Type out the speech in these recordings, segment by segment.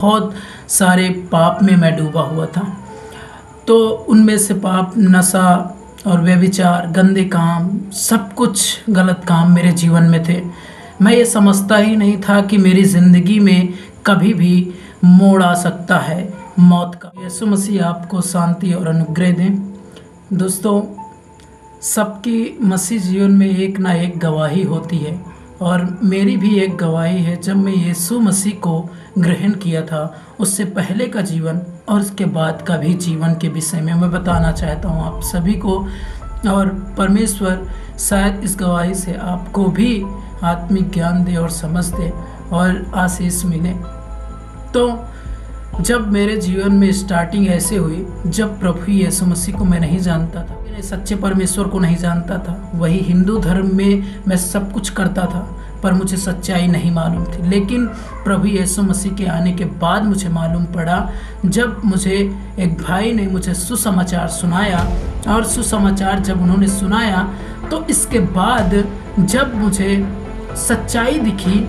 बहुत सारे पाप में मैं डूबा हुआ था। तो उनमें से पाप, नशा और व्यभिचार, गंदे काम, सब कुछ गलत काम मेरे जीवन में थे। मैं ये समझता ही नहीं था कि मेरी ज़िंदगी में कभी भी मोड़ आ सकता है मौत का। यीशु मसीह आपको शांति और अनुग्रह दें। दोस्तों, सबकी मसीह जीवन में एक ना एक गवाही होती है और मेरी भी एक गवाही है। जब मैं यीशु मसीह को ग्रहण किया था, उससे पहले का जीवन और उसके बाद का भी जीवन के विषय में मैं बताना चाहता हूँ आप सभी को। और परमेश्वर शायद इस गवाही से आपको भी आत्मिक ज्ञान दे और समझ दे और आशीष मिले। तो जब मेरे जीवन में स्टार्टिंग ऐसे हुई, जब प्रभु यीशु मसीह को मैं नहीं जानता था, मैंने सच्चे परमेश्वर को नहीं जानता था। वही हिंदू धर्म में मैं सब कुछ करता था, पर मुझे सच्चाई नहीं मालूम थी। लेकिन प्रभु यीशु मसीह के आने के बाद मुझे मालूम पड़ा, जब मुझे एक भाई ने मुझे सुसमाचार सुनाया। और सुसमाचार जब उन्होंने सुनाया, तो इसके बाद जब मुझे सच्चाई दिखी,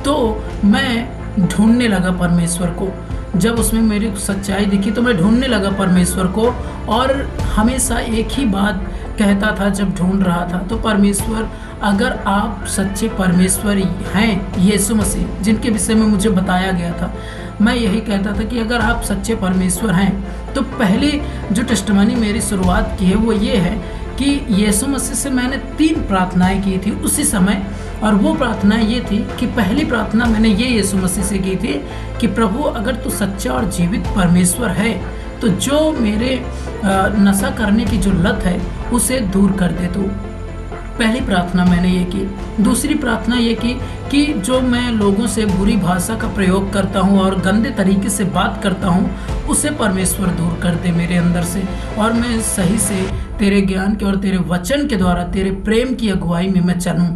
तो मैं ढूंढने लगा परमेश्वर को। जब उसमें मेरी सच्चाई दिखी तो मैं ढूंढने लगा परमेश्वर को, और हमेशा एक ही बात कहता था जब ढूंढ रहा था। तो परमेश्वर, अगर आप सच्चे परमेश्वर हैं, यीशु मसीह जिनके विषय में मुझे बताया गया था, मैं यही कहता था कि अगर आप सच्चे परमेश्वर हैं, तो पहले जो टेस्टिमनी मेरी शुरुआत की है वो ये है कि यीशु मसीह से मैंने 3 प्रार्थनाएं की थी उसी समय। और वो प्रार्थना ये थी कि पहली प्रार्थना मैंने ये यीशु मसीह से की थी कि प्रभु, अगर तू सच्चा और जीवित परमेश्वर है, तो जो मेरे नशा करने की जो लत है उसे दूर कर दे तू। पहली प्रार्थना मैंने ये की। दूसरी प्रार्थना ये की कि जो मैं लोगों से बुरी भाषा का प्रयोग करता हूँ और गंदे तरीके से बात करता हूँ, उसे परमेश्वर दूर कर दे मेरे अंदर से, और मैं सही से तेरे ज्ञान के और तेरे वचन के द्वारा तेरे प्रेम की अगुवाई में मैं चलूँ।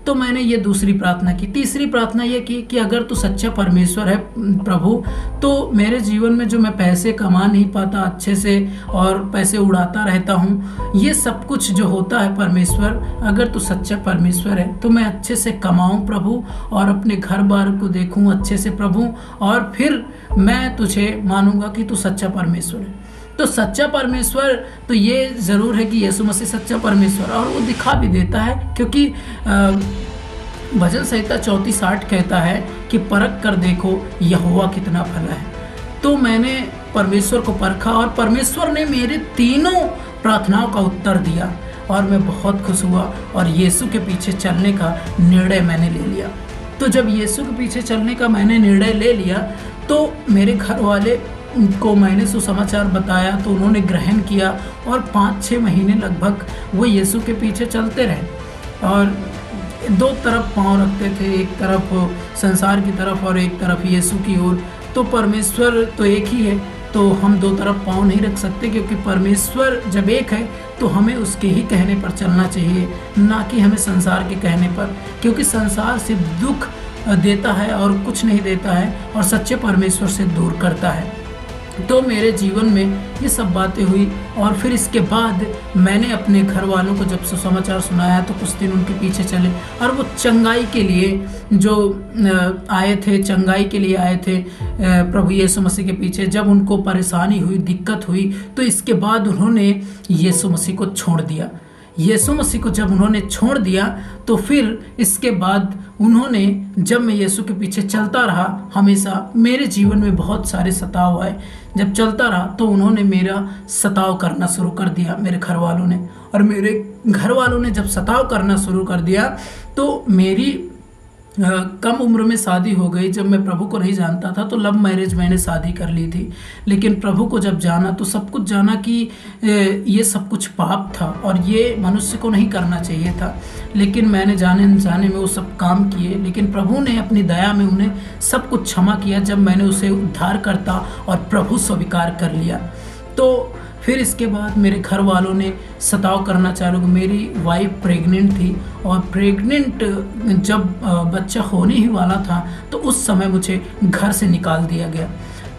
तो मैंने ये दूसरी प्रार्थना की। तीसरी प्रार्थना ये की कि अगर तू सच्चा परमेश्वर है प्रभु, तो मेरे जीवन में जो मैं पैसे कमा नहीं पाता अच्छे से और पैसे उड़ाता रहता हूँ, ये सब कुछ जो होता है परमेश्वर, अगर तू सच्चा परमेश्वर है तो मैं अच्छे से कमाऊँ प्रभु, और अपने घर बार को देखूँ अच्छे से प्रभु, और फिर मैं तुझे मानूंगा कि तू सच्चा परमेश्वर है। तो सच्चा परमेश्वर, तो ये ज़रूर है कि यीशु मसीह सच्चा परमेश्वर, और वो दिखा भी देता है, क्योंकि भजन संहिता 34:8 कहता है कि परख कर देखो यहोवा कितना भला है। तो मैंने परमेश्वर को परखा और परमेश्वर ने मेरे तीनों प्रार्थनाओं का उत्तर दिया, और मैं बहुत खुश हुआ और यीशु के पीछे चलने का निर्णय मैंने ले लिया। तो जब यीशु के पीछे चलने का मैंने निर्णय ले लिया, तो मेरे घर वाले को मैंने सुसमाचार बताया, तो उन्होंने ग्रहण किया, और 5-6 महीने लगभग वो यीशु के पीछे चलते रहे। और 2 तरफ पाँव रखते थे, एक तरफ संसार की तरफ और एक तरफ यीशु की ओर। तो परमेश्वर तो एक ही है, तो हम 2 तरफ पाँव नहीं रख सकते, क्योंकि परमेश्वर जब एक है तो हमें उसके ही कहने पर चलना चाहिए, ना कि हमें संसार के कहने पर, क्योंकि संसार सिर्फ दुख देता है और कुछ नहीं देता है, और सच्चे परमेश्वर से दूर करता है। तो मेरे जीवन में ये सब बातें हुई, और फिर इसके बाद मैंने अपने घर वालों को जब सुसमाचार सुनाया, तो कुछ दिन उनके पीछे चले, और वो चंगाई के लिए जो आए थे, चंगाई के लिए आए थे प्रभु यीशु मसीह के पीछे। जब उनको परेशानी हुई, दिक्कत हुई, तो इसके बाद उन्होंने यीशु मसीह को छोड़ दिया। यीशु मसीह को जब उन्होंने छोड़ दिया, तो फिर इसके बाद उन्होंने, जब मैं यीशु के पीछे चलता रहा, हमेशा मेरे जीवन में बहुत सारे सताव आए। जब चलता रहा तो उन्होंने मेरा सताव करना शुरू कर दिया, मेरे घर वालों ने। और मेरे घर वालों ने जब सताव करना शुरू कर दिया, तो मेरी कम उम्र में शादी हो गई। जब मैं प्रभु को नहीं जानता था तो लव मैरिज मैंने शादी कर ली थी, लेकिन प्रभु को जब जाना तो सब कुछ जाना कि ये सब कुछ पाप था और ये मनुष्य को नहीं करना चाहिए था। लेकिन मैंने जाने अनजाने में वो सब काम किए, लेकिन प्रभु ने अपनी दया में उन्हें सब कुछ क्षमा किया जब मैंने उसे उद्धारकर्ता और प्रभु स्वीकार कर लिया। तो फिर इसके बाद मेरे घर वालों ने सताव करना चालू। मेरी वाइफ प्रेग्नेंट थी, और प्रेग्नेंट जब बच्चा होने ही वाला था, तो उस समय मुझे घर से निकाल दिया गया।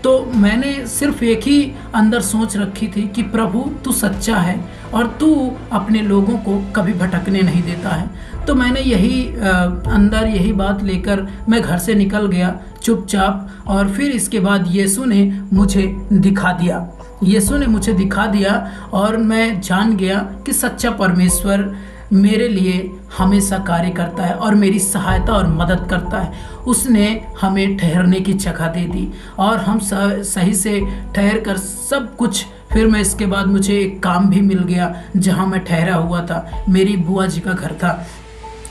तो मैंने सिर्फ एक ही अंदर सोच रखी थी कि प्रभु तू सच्चा है और तू अपने लोगों को कभी भटकने नहीं देता है। तो मैंने यही अंदर यही बात लेकर मैं घर से निकल गया चुपचाप। और फिर इसके बाद यीशु ने मुझे दिखा दिया, यीशु ने मुझे दिखा दिया और मैं जान गया कि सच्चा परमेश्वर मेरे लिए हमेशा कार्य करता है और मेरी सहायता और मदद करता है। उसने हमें ठहरने की जगह दे दी और हम सही से ठहर कर सब कुछ। फिर मैं इसके बाद मुझे एक काम भी मिल गया जहाँ मैं ठहरा हुआ था, मेरी बुआ जी का घर था।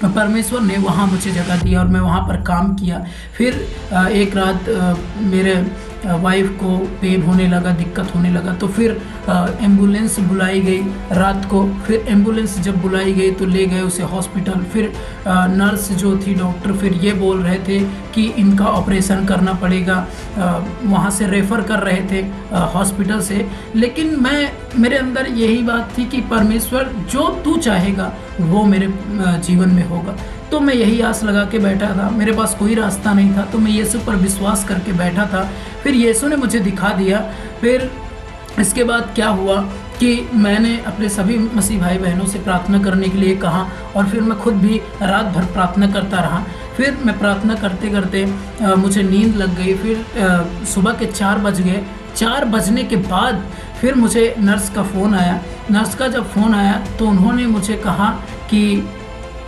परमेश्वर ने वहाँ मुझे जगह दी और मैं वहाँ पर काम किया। फिर एक रात मेरे वाइफ को पेन होने लगा, दिक्कत होने लगा, तो फिर एम्बुलेंस बुलाई गई रात को। फिर एम्बुलेंस जब बुलाई गई तो ले गए उसे हॉस्पिटल। फिर नर्स जो थी, डॉक्टर, फिर ये बोल रहे थे कि इनका ऑपरेशन करना पड़ेगा, वहाँ से रेफ़र कर रहे थे हॉस्पिटल से। लेकिन मेरे अंदर यही बात थी कि परमेश्वर जो तू चाहेगा वो मेरे जीवन में होगा। तो मैं यही आस लगा के बैठा था, मेरे पास कोई रास्ता नहीं था, तो मैं यीशु पर विश्वास करके बैठा था। फिर यीशु ने मुझे दिखा दिया। फिर इसके बाद क्या हुआ कि मैंने अपने सभी मसीह भाई बहनों से प्रार्थना करने के लिए कहा और फिर मैं खुद भी रात भर प्रार्थना करता रहा। फिर मैं प्रार्थना करते करते मुझे नींद लग गई। फिर सुबह के 4 बज गए। 4 बजने के बाद फिर मुझे नर्स का फ़ोन आया। नर्स का जब फ़ोन आया तो उन्होंने मुझे कहा कि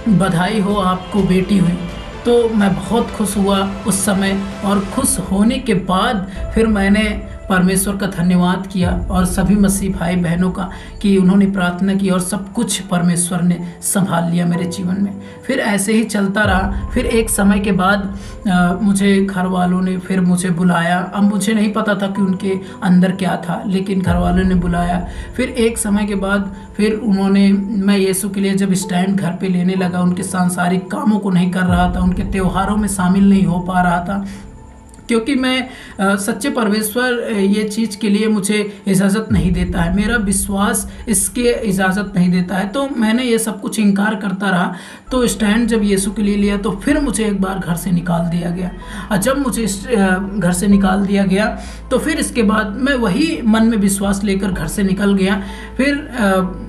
बधाई हो, आपको बेटी हुई। तो मैं बहुत खुश हुआ उस समय, और खुश होने के बाद फिर मैंने परमेश्वर का धन्यवाद किया और सभी मसीह भाई बहनों का कि उन्होंने प्रार्थना की और सब कुछ परमेश्वर ने संभाल लिया मेरे जीवन में। फिर ऐसे ही चलता रहा। फिर एक समय के बाद मुझे घर वालों ने फिर मुझे बुलाया। अब मुझे नहीं पता था कि उनके अंदर क्या था, लेकिन घर वालों ने बुलाया। फिर एक समय के बाद फिर मैं यीशु के लिए जब स्टैंड घर पे लेने लगा, उनके सांसारिक कामों को नहीं कर रहा था, उनके त्योहारों में शामिल नहीं हो पा रहा था, क्योंकि मैं सच्चे परमेश्वर ये चीज़ के लिए मुझे इजाज़त नहीं देता है, मेरा विश्वास इसके इजाज़त नहीं देता है। तो मैंने ये सब कुछ इनकार करता रहा। तो स्टैंड जब यीशु के लिए लिया तो फिर मुझे एक बार घर से निकाल दिया गया। और जब मुझे घर से निकाल दिया गया तो फिर इसके बाद मैं वही मन में विश्वास लेकर घर से निकल गया। फिर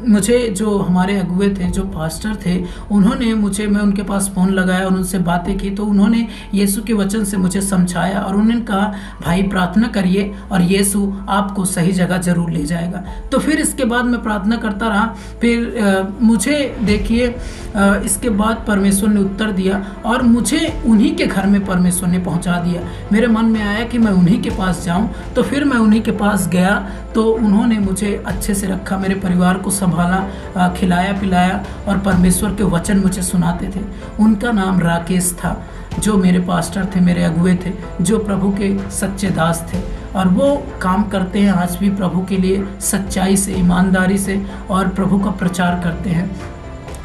मुझे जो हमारे अगुए थे, जो पास्टर थे, मैं उनके पास फ़ोन लगाया और उनसे बातें की। तो उन्होंने यीशु के वचन से मुझे समझाया और उन्होंने कहा, भाई प्रार्थना करिए और यीशु आपको सही जगह ज़रूर ले जाएगा। तो फिर इसके बाद मैं प्रार्थना करता रहा। फिर मुझे देखिए इसके बाद परमेश्वर ने उत्तर दिया और मुझे उन्हीं के घर में परमेश्वर ने पहुंचा दिया। मेरे मन में आया कि मैं उन्हीं के पास जाऊं, तो फिर मैं उन्हीं के पास गया। तो उन्होंने मुझे अच्छे से रखा, मेरे परिवार को संभाला, खिलाया पिलाया और परमेश्वर के वचन मुझे सुनाते थे। उनका नाम राकेश था, जो मेरे पास्टर थे, मेरे अगुए थे, जो प्रभु के सच्चे दास थे। और वो काम करते हैं आज भी प्रभु के लिए सच्चाई से, ईमानदारी से, और प्रभु का प्रचार करते हैं।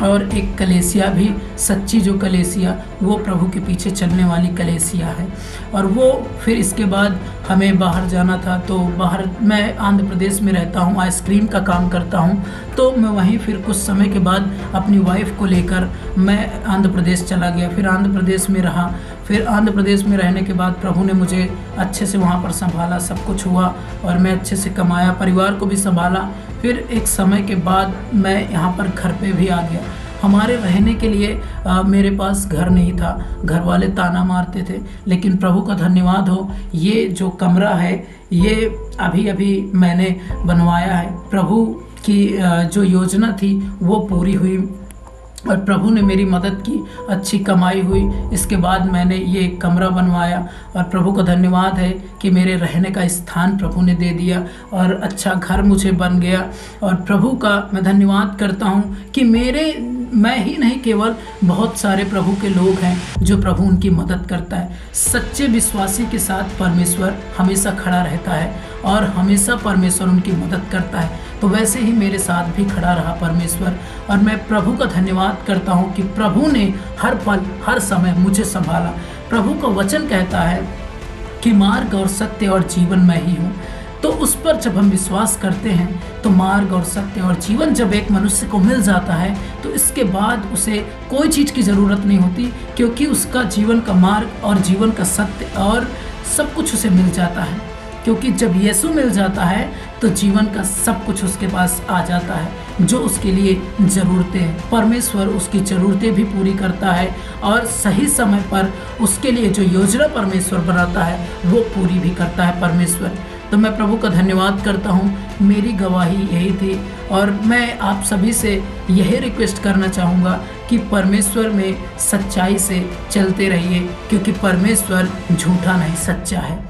और एक कलेसिया भी, सच्ची जो कलेसिया, वो प्रभु के पीछे चलने वाली कलेसिया है। और वो फिर इसके बाद हमें बाहर जाना था, तो बाहर मैं आंध्र प्रदेश में रहता हूँ, आइसक्रीम का काम करता हूँ। तो मैं वहीं फिर कुछ समय के बाद अपनी वाइफ को लेकर मैं आंध्र प्रदेश चला गया। फिर आंध्र प्रदेश में रहा। फिर आंध्र प्रदेश में रहने के बाद प्रभु ने मुझे अच्छे से वहाँ पर संभाला, सब कुछ हुआ और मैं अच्छे से कमाया, परिवार को भी संभाला। फिर एक समय के बाद मैं यहाँ पर घर पे भी आ गया। हमारे रहने के लिए मेरे पास घर नहीं था, घर वाले ताना मारते थे, लेकिन प्रभु का धन्यवाद हो, ये जो कमरा है ये अभी अभी मैंने बनवाया है। प्रभु की जो योजना थी वो पूरी हुई और प्रभु ने मेरी मदद की, अच्छी कमाई हुई। इसके बाद मैंने ये कमरा बनवाया और प्रभु का धन्यवाद है कि मेरे रहने का स्थान प्रभु ने दे दिया और अच्छा घर मुझे बन गया। और प्रभु का मैं धन्यवाद करता हूँ कि मैं ही नहीं, केवल बहुत सारे प्रभु के लोग हैं जो प्रभु उनकी मदद करता है। सच्चे विश्वासी के साथ परमेश्वर हमेशा खड़ा रहता है और हमेशा परमेश्वर उनकी मदद करता है। तो वैसे ही मेरे साथ भी खड़ा रहा परमेश्वर, और मैं प्रभु का धन्यवाद करता हूँ कि प्रभु ने हर पल हर समय मुझे संभाला। प्रभु का वचन कहता है कि मार्ग और सत्य और जीवन मैं ही हूँ। तो उस पर जब हम विश्वास करते हैं तो मार्ग और सत्य और जीवन जब एक मनुष्य को मिल जाता है तो इसके बाद उसे कोई चीज़ की ज़रूरत नहीं होती, क्योंकि उसका जीवन का मार्ग और जीवन का सत्य और सब कुछ उसे मिल जाता है। क्योंकि जब यीशु मिल जाता है तो जीवन का सब कुछ उसके पास आ जाता है। जो उसके लिए ज़रूरतें हैं, परमेश्वर उसकी ज़रूरतें भी पूरी करता है और सही समय पर उसके लिए जो योजना परमेश्वर बनाता है वो पूरी भी करता है परमेश्वर। तो मैं प्रभु का धन्यवाद करता हूँ। मेरी गवाही यही थी और मैं आप सभी से यही रिक्वेस्ट करना चाहूँगा कि परमेश्वर में सच्चाई से चलते रहिए, क्योंकि परमेश्वर झूठा नहीं, सच्चा है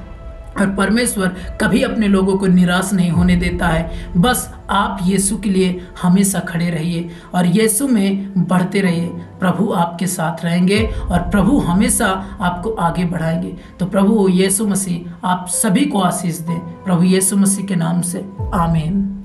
और परमेश्वर कभी अपने लोगों को निराश नहीं होने देता है। बस आप यीशु के लिए हमेशा खड़े रहिए और यीशु में बढ़ते रहिए। प्रभु आपके साथ रहेंगे और प्रभु हमेशा आपको आगे बढ़ाएंगे। तो प्रभु यीशु मसीह आप सभी को आशीष दें, प्रभु यीशु मसीह के नाम से, आमीन।